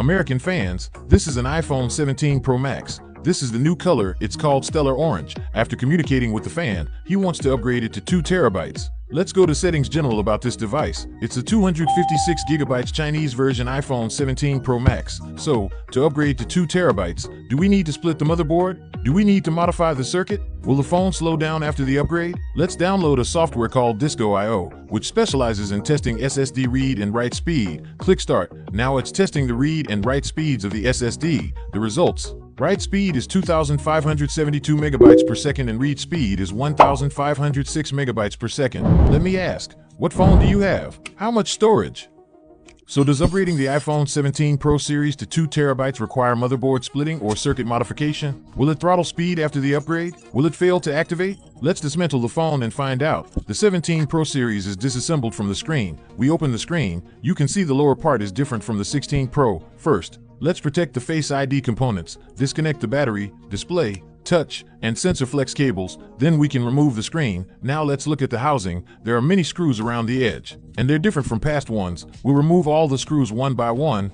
American fans, this is an iPhone 17 Pro Max. This is the new color, it's called Stellar Orange. After communicating with the fan, he wants to upgrade it to 2 terabytes. Let's go to Settings General about this device. It's a 256 gigabytes Chinese version iPhone 17 Pro Max. So, to upgrade to 2 terabytes, do we need to split the motherboard? Do we need to modify the circuit? Will the phone slow down after the upgrade? Let's download a software called Disco.io, which specializes in testing SSD read and write speed. Click Start. Now it's testing the read and write speeds of the SSD. The results. Write speed is 2,572 megabytes per second and read speed is 1,506 megabytes per second. Let me ask, what phone do you have? How much storage? So does upgrading the iPhone 17 Pro series to 2 terabytes require motherboard splitting or circuit modification? Will it throttle speed after the upgrade? Will it fail to activate? Let's dismantle the phone and find out. The 17 Pro series is disassembled from the screen. We open the screen. You can see the lower part is different from the 16 Pro. First, let's protect the Face ID components. Disconnect the battery, display, touch, and sensor flex cables. Then we can remove the screen. Now let's look at the housing. There are many screws around the edge, and they're different from past ones. We'll remove all the screws one by one.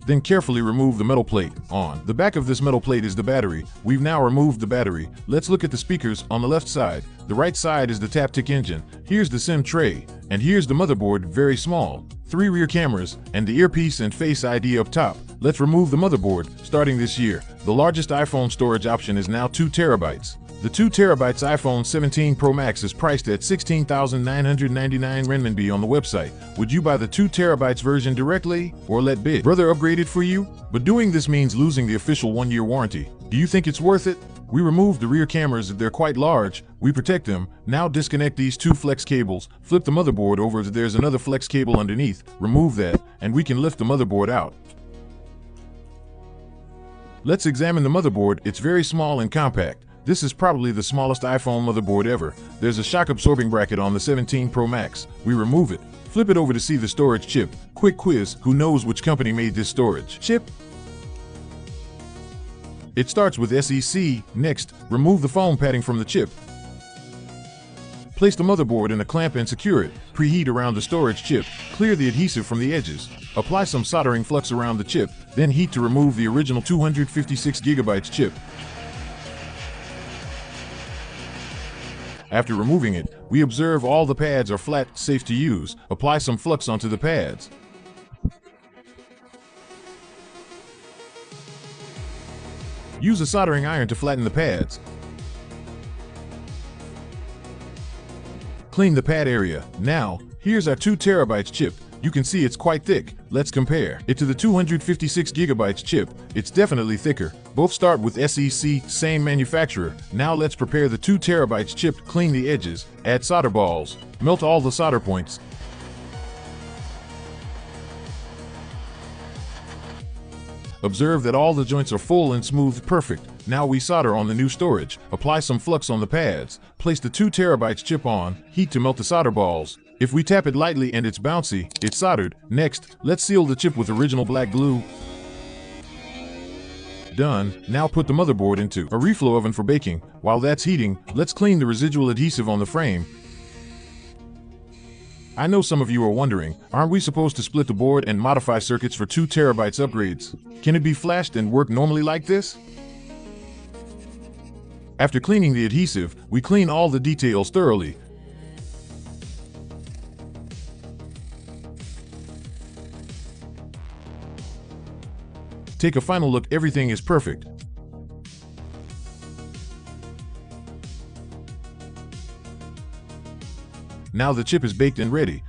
Then carefully remove the metal plate. On the back of this metal plate is the battery. We've now removed the battery. Let's look at the speakers on the left side. The right side is the Taptic engine. Here's the SIM tray. And here's the motherboard, very small. 3 rear cameras, and the earpiece and Face ID up top. Let's remove the motherboard. Starting this year, the largest iPhone storage option is now 2 terabytes. The 2 terabytes iPhone 17 Pro Max is priced at 16,999 renminbi on the website. Would you buy the 2 terabytes version directly, or let Big Brother upgrade it for you? But doing this means losing the official 1-year warranty. Do you think it's worth it? We removed the rear cameras. They're quite large. We protect them. Now disconnect these 2 flex cables. Flip the motherboard over. There's another flex cable underneath. Remove that, and we can lift the motherboard out. Let's examine the motherboard. It's very small and compact. This is probably the smallest iPhone motherboard ever. There's a shock absorbing bracket on the 17 Pro Max. We remove it. Flip it over to see the storage chip. Quick quiz, who knows which company made this storage chip? It starts with SEC. Next, remove the foam padding from the chip. Place the motherboard in a clamp and secure it. Preheat around the storage chip. Clear the adhesive from the edges. Apply some soldering flux around the chip. Then heat to remove the original 256 gigabytes chip. After removing it, we observe all the pads are flat, safe to use. Apply some flux onto the pads. Use a soldering iron to flatten the pads. Clean the pad area. Now, here's our 2 terabytes chip. You can see it's quite thick. Let's compare it to the 256 gigabytes chip. It's definitely thicker. Both start with SEC, same manufacturer. Now let's prepare the 2 terabytes chip. Clean the edges, add solder balls, melt all the solder points. Observe that all the joints are full and smooth, perfect. Now we solder on the new storage. Apply some flux on the pads. Place the 2 terabytes chip on, heat to melt the solder balls. If we tap it lightly and it's bouncy, it's soldered. Next, let's seal the chip with original black glue. Done. Now put the motherboard into a reflow oven for baking. While that's heating, let's clean the residual adhesive on the frame. I know some of you are wondering, aren't we supposed to split the board and modify circuits for 2 terabytes upgrades? Can it be flashed and work normally like this? After cleaning the adhesive, we clean all the details thoroughly. Take a final look. Everything is perfect. Now the chip is baked and ready.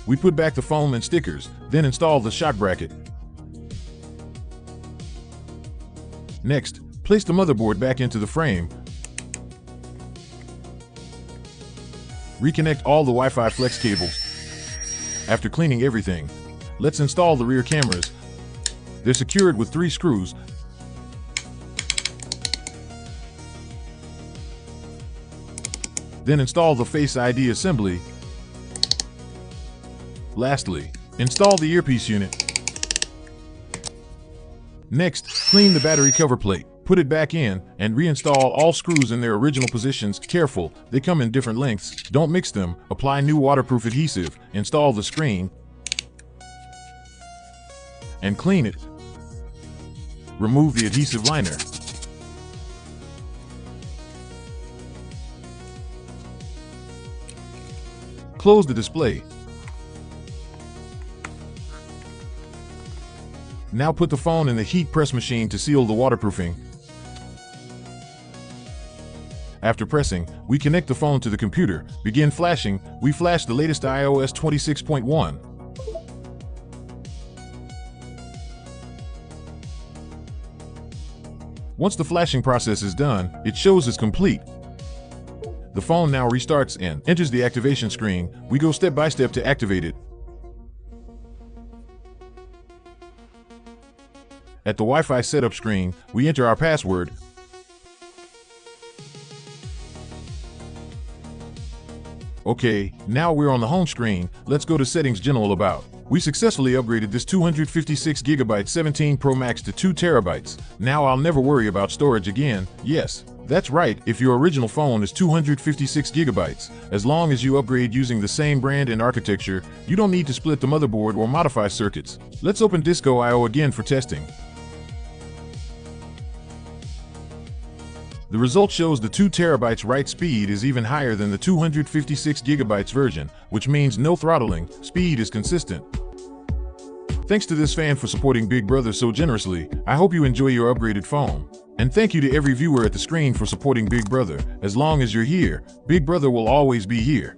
We put back the foam and stickers, then install the shock bracket. Next, place the motherboard back into the frame. Reconnect all the Wi-Fi flex cables. After cleaning everything, let's install the rear cameras. They're secured with 3 screws. Then install the Face ID assembly. Lastly, install the earpiece unit. Next, clean the battery cover plate. Put Put it back in and reinstall all screws in their original positions. Careful, they come in different lengths. Don't mix them. Apply new waterproof adhesive. Install the screen and clean it. Remove the adhesive liner. Close the display. Now put the phone in the heat press machine to seal the waterproofing. After pressing, we connect the phone to the computer. Begin flashing. We flash the latest iOS 26.1. Once the flashing process is done, it shows it's complete. The phone now restarts and enters the activation screen. We go step by step to activate it. At the Wi-Fi setup screen, we enter our password. Okay, now we're on the home screen. Let's go to Settings General About. We successfully upgraded this 256GB 17 Pro Max to 2 terabytes. Now I'll never worry about storage again. Yes, that's right, if your original phone is 256 gigabytes. As long as you upgrade using the same brand and architecture, you don't need to split the motherboard or modify circuits. Let's open Disco.io again for testing. The result shows the 2 terabytes write speed is even higher than the 256 gigabytes version, which means no throttling, speed is consistent. Thanks to this fan for supporting Big Brother so generously. I hope you enjoy your upgraded phone. And thank you to every viewer at the screen for supporting Big Brother. As long as you're here, Big Brother will always be here.